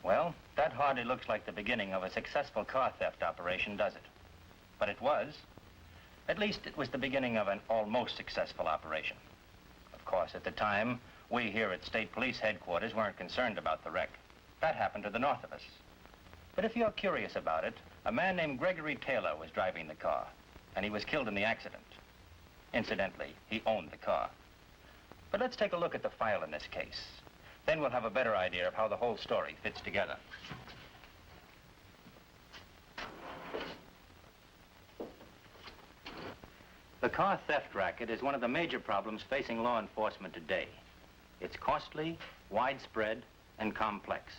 Well, that hardly looks like the beginning of a successful car theft operation, does it? But it was. At least it was the beginning of an almost successful operation. Of course, at the time, we here at State Police Headquarters weren't concerned about the wreck. That happened to the north of us. But if you're curious about it, a man named Gregory Taylor was driving the car, and he was killed in the accident. Incidentally, he owned the car. But let's take a look at the file in this case. Then we'll have a better idea of how the whole story fits together. The car theft racket is one of the major problems facing law enforcement today. It's costly, widespread, and complex.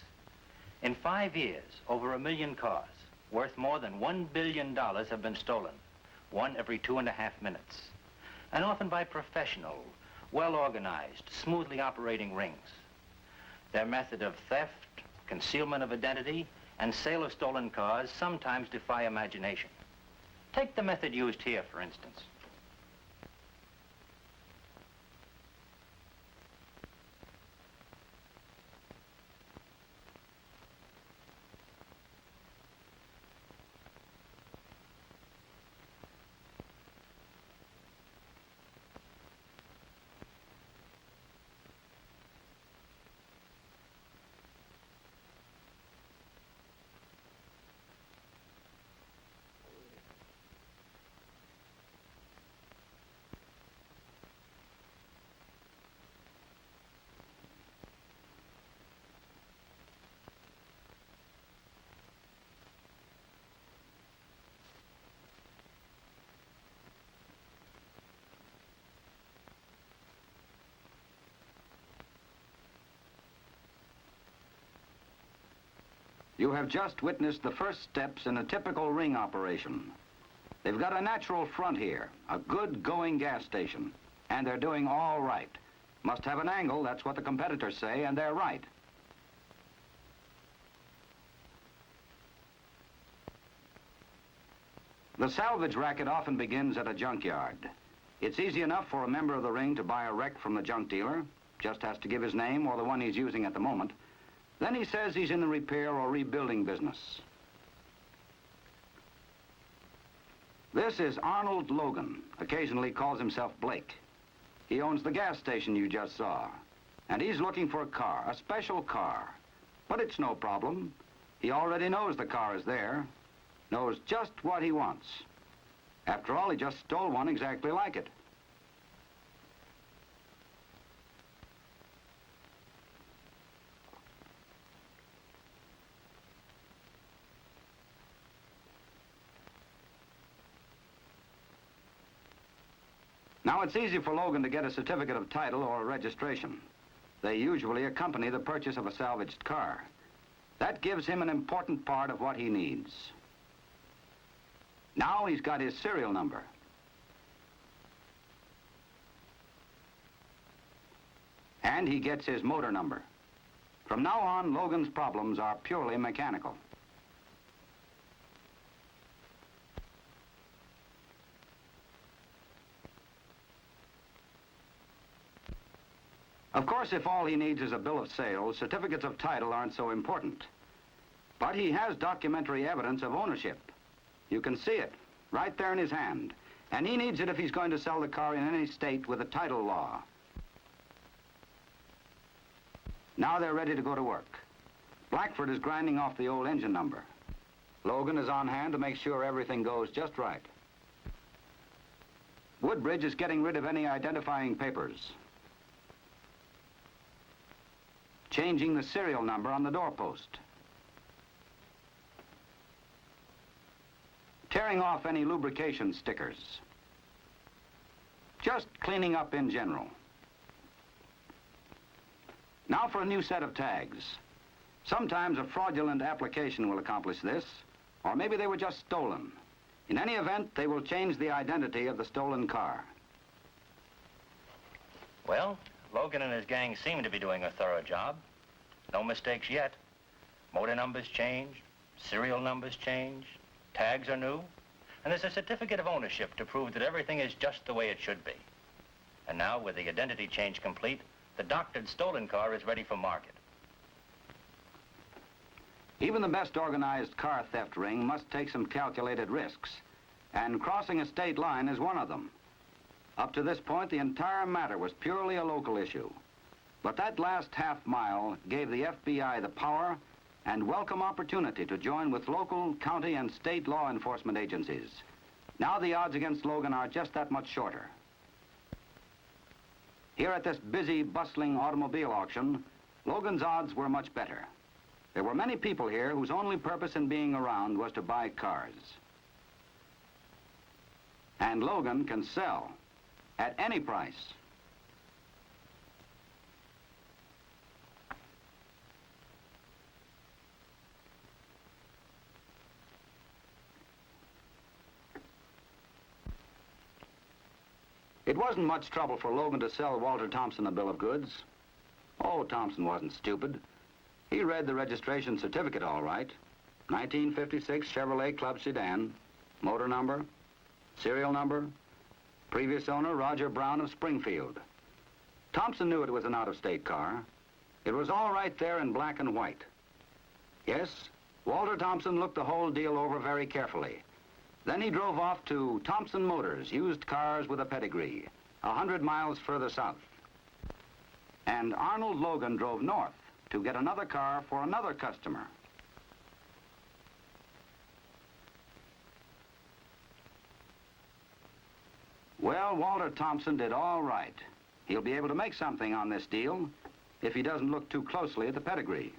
In 5 years, over 1 million cars, worth more than $1 billion, have been stolen, one every 2.5 minutes, and often by professional, well-organized, smoothly operating rings. Their method of theft, concealment of identity, and sale of stolen cars sometimes defy imagination. Take the method used here, for instance. You have just witnessed the first steps in a typical ring operation. They've got a natural front here, a good going gas station, and they're doing all right. Must have an angle, that's what the competitors say, and they're right. The salvage racket often begins at a junkyard. It's easy enough for a member of the ring to buy a wreck from the junk dealer, just has to give his name or the one he's using at the moment. Then he says he's in the repair or rebuilding business. This is Arnold Logan, occasionally calls himself Blake. He owns the gas station you just saw, and he's looking for a car, a special car. But it's no problem. He already knows the car is there, knows just what he wants. After all, he just stole one exactly like it. Now, it's easy for Logan to get a certificate of title or a registration. They usually accompany the purchase of a salvaged car. That gives him an important part of what he needs. Now he's got his serial number. And he gets his motor number. From now on, Logan's problems are purely mechanical. Of course, if all he needs is a bill of sale, certificates of title aren't so important. But he has documentary evidence of ownership. You can see it, right there in his hand. And he needs it if he's going to sell the car in any state with a title law. Now they're ready to go to work. Blackford is grinding off the old engine number. Logan is on hand to make sure everything goes just right. Woodbridge is getting rid of any identifying papers. Changing the serial number on the doorpost. Tearing off any lubrication stickers. Just cleaning up in general. Now for a new set of tags. Sometimes a fraudulent application will accomplish this, or maybe they were just stolen. In any event, they will change the identity of the stolen car. Well, Logan and his gang seem to be doing a thorough job. No mistakes yet. Motor numbers changed, serial numbers changed, tags are new, and there's a certificate of ownership to prove that everything is just the way it should be. And now, with the identity change complete, the doctored stolen car is ready for market. Even the best organized car theft ring must take some calculated risks, and crossing a state line is one of them. Up to this point, the entire matter was purely a local issue. But that last half mile gave the FBI the power and welcome opportunity to join with local, county, and state law enforcement agencies. Now the odds against Logan are just that much shorter. Here at this busy, bustling automobile auction, Logan's odds were much better. There were many people here whose only purpose in being around was to buy cars. And Logan can sell at any price. It wasn't much trouble for Logan to sell Walter Thompson a bill of goods. Oh, Thompson wasn't stupid. He read the registration certificate all right. 1956 Chevrolet Club sedan, motor number, serial number, previous owner Roger Brown of Springfield. Thompson knew it was an out-of-state car. It was all right there in black and white. Yes, Walter Thompson looked the whole deal over very carefully. Then he drove off to Thompson Motors, used cars with a pedigree, 100 miles further south. And Arnold Logan drove north to get another car for another customer. Well, Walter Thompson did all right. He'll be able to make something on this deal if he doesn't look too closely at the pedigree.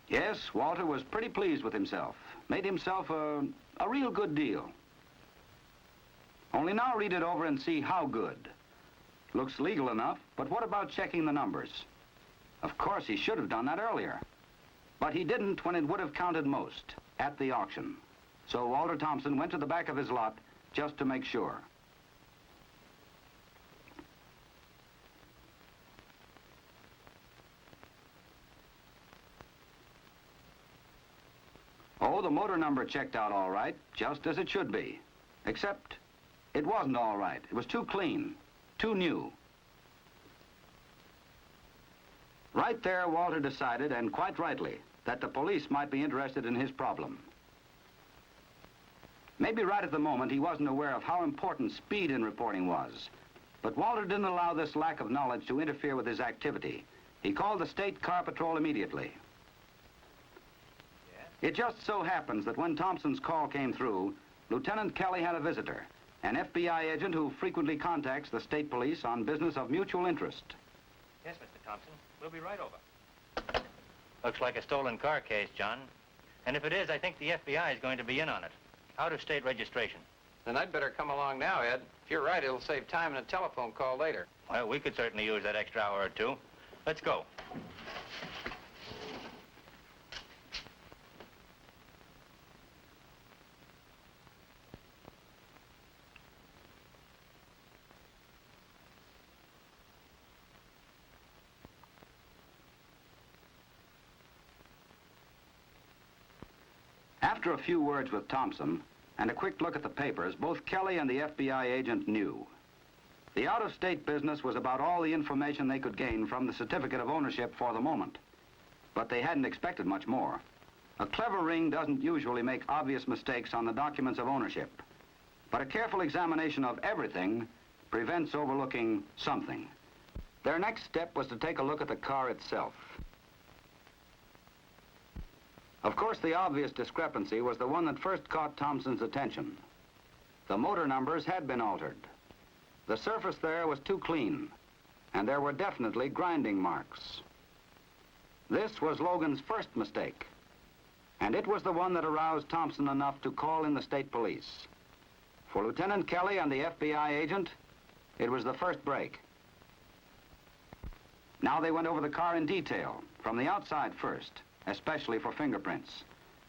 Yes, Walter was pretty pleased with himself. Made himself a real good deal. Only now read it over and see how good. Looks legal enough, but what about checking the numbers? Of course, he should have done that earlier. But he didn't when it would have counted most, at the auction. So Walter Thompson went to the back of his lot just to make sure. Oh, the motor number checked out all right, just as it should be. Except it wasn't all right. It was too clean, too new. Right there, Walter decided, and quite rightly, that the police might be interested in his problem. Maybe right at the moment he wasn't aware of how important speed in reporting was. But Walter didn't allow this lack of knowledge to interfere with his activity. He called the State Car Patrol immediately. It just so happens that when Thompson's call came through, Lieutenant Kelly had a visitor, an FBI agent who frequently contacts the state police on business of mutual interest. Yes, Mr. Thompson. We'll be right over. Looks like a stolen car case, John. And if it is, I think the FBI is going to be in on it. Out-of-state registration. Then I'd better come along now, Ed. If you're right, it'll save time and a telephone call later. Well, we could certainly use that extra hour or two. Let's go. After a few words with Thompson and a quick look at the papers, both Kelly and the FBI agent knew. The out-of-state business was about all the information they could gain from the certificate of ownership for the moment. But they hadn't expected much more. A clever ring doesn't usually make obvious mistakes on the documents of ownership. But a careful examination of everything prevents overlooking something. Their next step was to take a look at the car itself. Of course, the obvious discrepancy was the one that first caught Thompson's attention. The motor numbers had been altered. The surface there was too clean, and there were definitely grinding marks. This was Logan's first mistake, and it was the one that aroused Thompson enough to call in the state police. For Lieutenant Kelly and the FBI agent, it was the first break. Now they went over the car in detail, from the outside first, especially for fingerprints.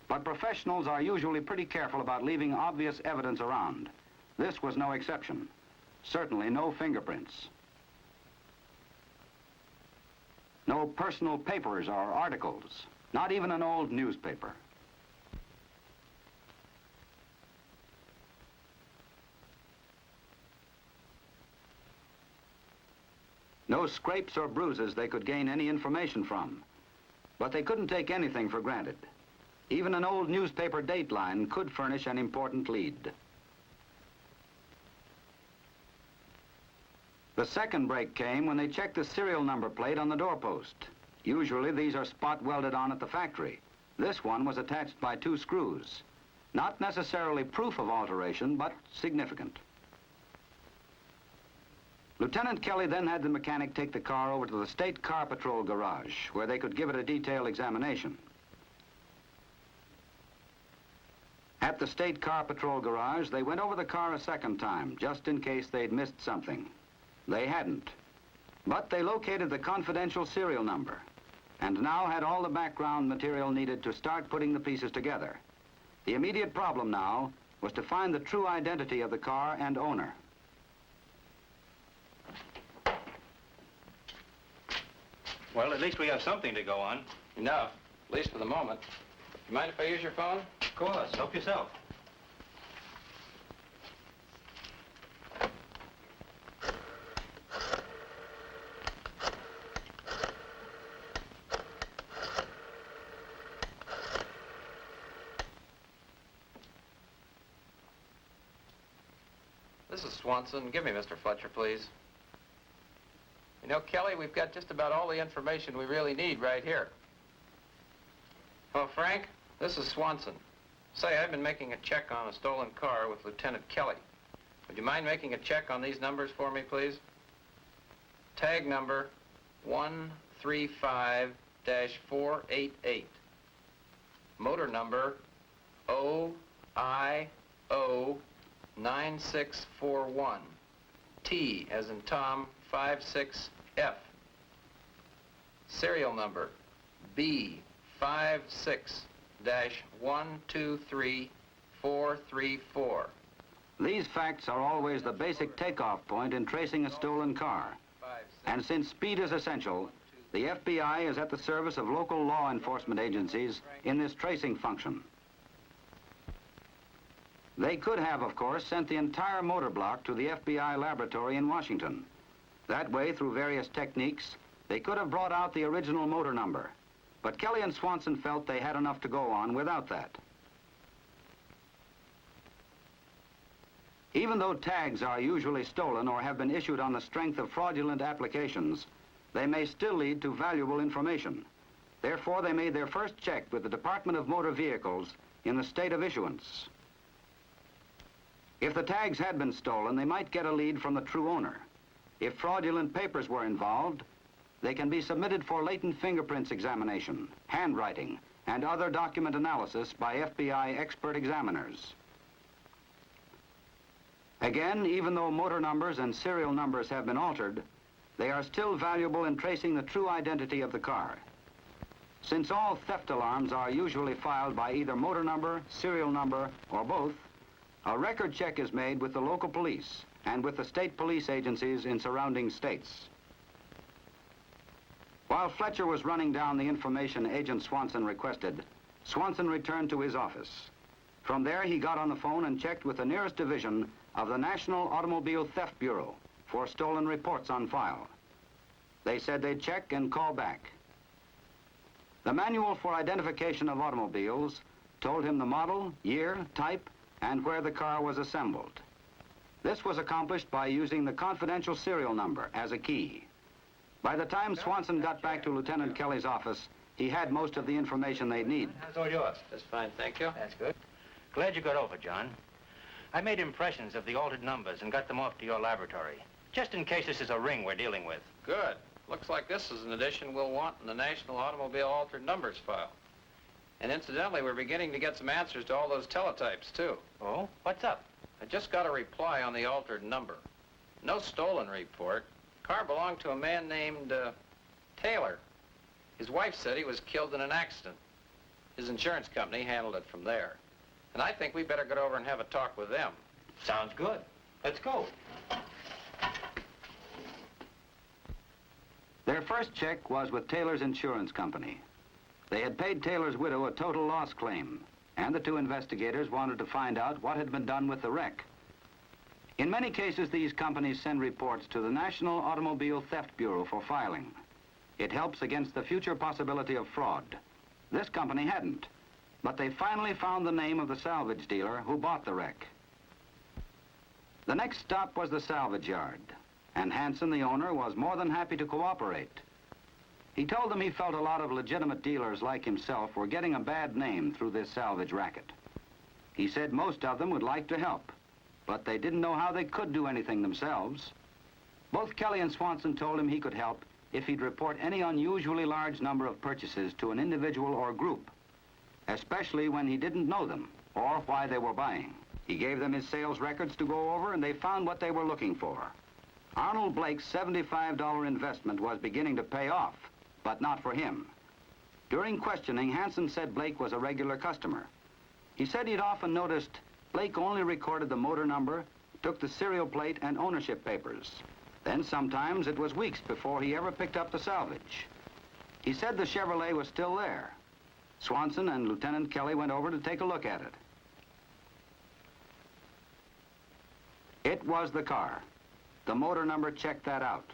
But professionals are usually pretty careful about leaving obvious evidence around. This was no exception. Certainly no fingerprints. No personal papers or articles, not even an old newspaper. No scrapes or bruises they could gain any information from. But they couldn't take anything for granted. Even an old newspaper dateline could furnish an important lead. The second break came when they checked the serial number plate on the doorpost. Usually these are spot welded on at the factory. This one was attached by 2 screws. Not necessarily proof of alteration, but significant. Lieutenant Kelly then had the mechanic take the car over to the State Car Patrol garage, where they could give it a detailed examination. At the State Car Patrol garage, they went over the car a second time, just in case they'd missed something. They hadn't. But they located the confidential serial number, and now had all the background material needed to start putting the pieces together. The immediate problem now was to find the true identity of the car and owner. Well, at least we have something to go on. Enough, at least for the moment. You mind if I use your phone? Of course. Help yourself. This is Swanson. Give me Mr. Fletcher, please. You know, Kelly, we've got just about all the information we really need right here. Oh, Frank, this is Swanson. Say, I've been making a check on a stolen car with Lieutenant Kelly. Would you mind making a check on these numbers for me, please? Tag number 135-488. Motor number OIO9641. T as in Tom 56F. Serial number B56-123434. These facts are always the basic takeoff point in tracing a stolen car. And since speed is essential, the FBI is at the service of local law enforcement agencies in this tracing function. They could have, of course, sent the entire motor block to the FBI laboratory in Washington. That way, through various techniques, they could have brought out the original motor number. But Kelly and Swanson felt they had enough to go on without that. Even though tags are usually stolen or have been issued on the strength of fraudulent applications, they may still lead to valuable information. Therefore, they made their first check with the Department of Motor Vehicles in the state of issuance. If the tags had been stolen, they might get a lead from the true owner. If fraudulent papers were involved, they can be submitted for latent fingerprints examination, handwriting, and other document analysis by FBI expert examiners. Again, even though motor numbers and serial numbers have been altered, they are still valuable in tracing the true identity of the car. Since all theft alarms are usually filed by either motor number, serial number, or both, a record check is made with the local police and with the state police agencies in surrounding states. While Fletcher was running down the information Agent Swanson requested, Swanson returned to his office. From there, he got on the phone and checked with the nearest division of the National Automobile Theft Bureau for stolen reports on file. They said they'd check and call back. The manual for identification of automobiles told him the model, year, type, and where the car was assembled. This was accomplished by using the confidential serial number as a key. By the time Swanson got back to Lieutenant Kelly's office, he had most of the information they'd need. How's all yours? That's fine, thank you. That's good. Glad you got over, John. I made impressions of the altered numbers and got them off to your laboratory, just in case this is a ring we're dealing with. Good. Looks like this is an addition we'll want in the National Automobile Altered Numbers file. And incidentally, we're beginning to get some answers to all those teletypes, too. Oh? What's up? I just got a reply on the altered number. No stolen report. Car belonged to a man named Taylor. His wife said he was killed in an accident. His insurance company handled it from there. And I think we better get over and have a talk with them. Sounds good. Let's go. Their first check was with Taylor's insurance company. They had paid Taylor's widow a total loss claim, and the two investigators wanted to find out what had been done with the wreck. In many cases, these companies send reports to the National Automobile Theft Bureau for filing. It helps against the future possibility of fraud. This company hadn't, but they finally found the name of the salvage dealer who bought the wreck. The next stop was the salvage yard, and Hansen, the owner, was more than happy to cooperate. He told them he felt a lot of legitimate dealers like himself were getting a bad name through this salvage racket. He said most of them would like to help, but they didn't know how they could do anything themselves. Both Kelly and Swanson told him he could help if he'd report any unusually large number of purchases to an individual or group, especially when he didn't know them or why they were buying. He gave them his sales records to go over, and they found what they were looking for. Arnold Blake's $75 investment was beginning to pay off, but not for him. During questioning, Hansen said Blake was a regular customer. He said he'd often noticed Blake only recorded the motor number, took the serial plate and ownership papers. Then sometimes it was weeks before he ever picked up the salvage. He said the Chevrolet was still there. Swanson and Lieutenant Kelly went over to take a look at it. It was the car. The motor number checked that out.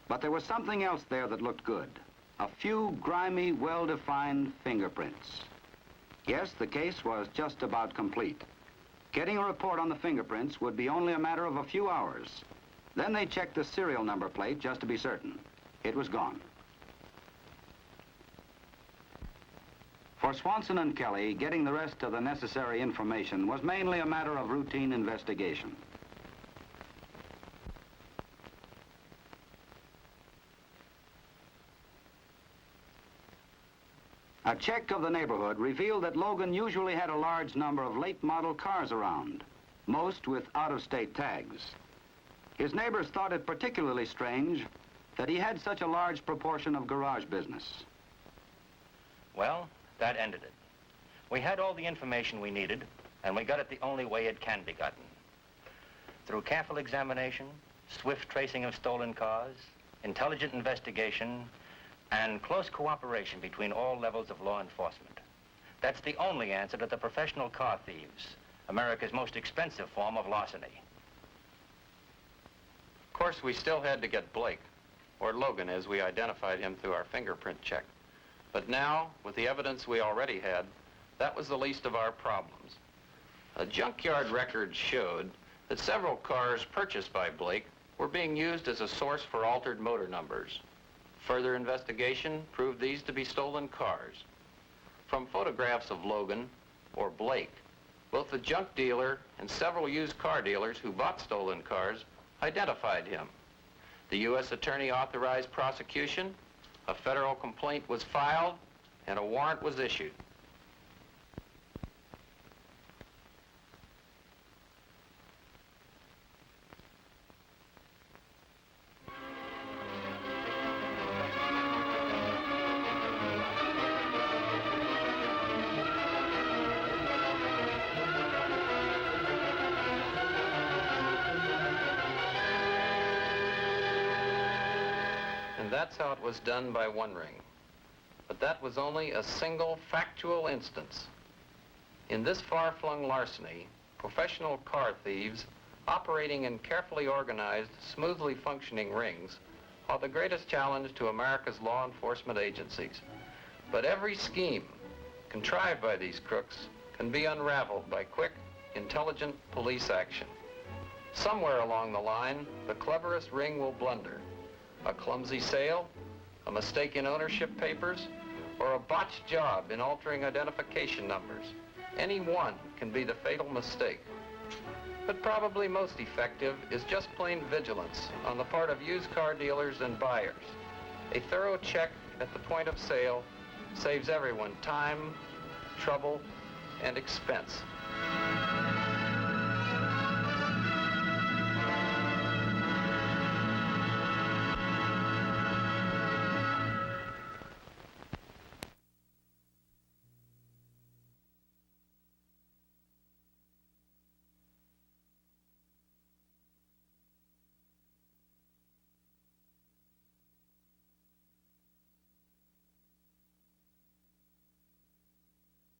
But there was something else there that looked good. A few grimy, well-defined fingerprints. Yes, the case was just about complete. Getting a report on the fingerprints would be only a matter of a few hours. Then they checked the serial number plate just to be certain. It was gone. For Swanson and Kelly, getting the rest of the necessary information was mainly a matter of routine investigation. A check of the neighborhood revealed that Logan usually had a large number of late model cars around, most with out-of-state tags. His neighbors thought it particularly strange that he had such a large proportion of garage business. Well, that ended it. We had all the information we needed, and we got it the only way it can be gotten. Through careful examination, swift tracing of stolen cars, intelligent investigation, and close cooperation between all levels of law enforcement. That's the only answer to the professional car thieves, America's most expensive form of larceny. Of course, we still had to get Blake, or Logan as we identified him through our fingerprint check. But now, with the evidence we already had, that was the least of our problems. A junkyard record showed that several cars purchased by Blake were being used as a source for altered motor numbers. Further investigation proved these to be stolen cars. From photographs of Logan, or Blake, both the junk dealer and several used car dealers who bought stolen cars identified him. The U.S. attorney authorized prosecution, a federal complaint was filed, and a warrant was issued. That's how it was done by one ring. But that was only a single factual instance. In this far-flung larceny, professional car thieves operating in carefully organized, smoothly functioning rings are the greatest challenge to America's law enforcement agencies. But every scheme contrived by these crooks can be unraveled by quick, intelligent police action. Somewhere along the line, the cleverest ring will blunder. A clumsy sale, a mistake in ownership papers, or a botched job in altering identification numbers. Any one can be the fatal mistake. But probably most effective is just plain vigilance on the part of used car dealers and buyers. A thorough check at the point of sale saves everyone time, trouble, and expense.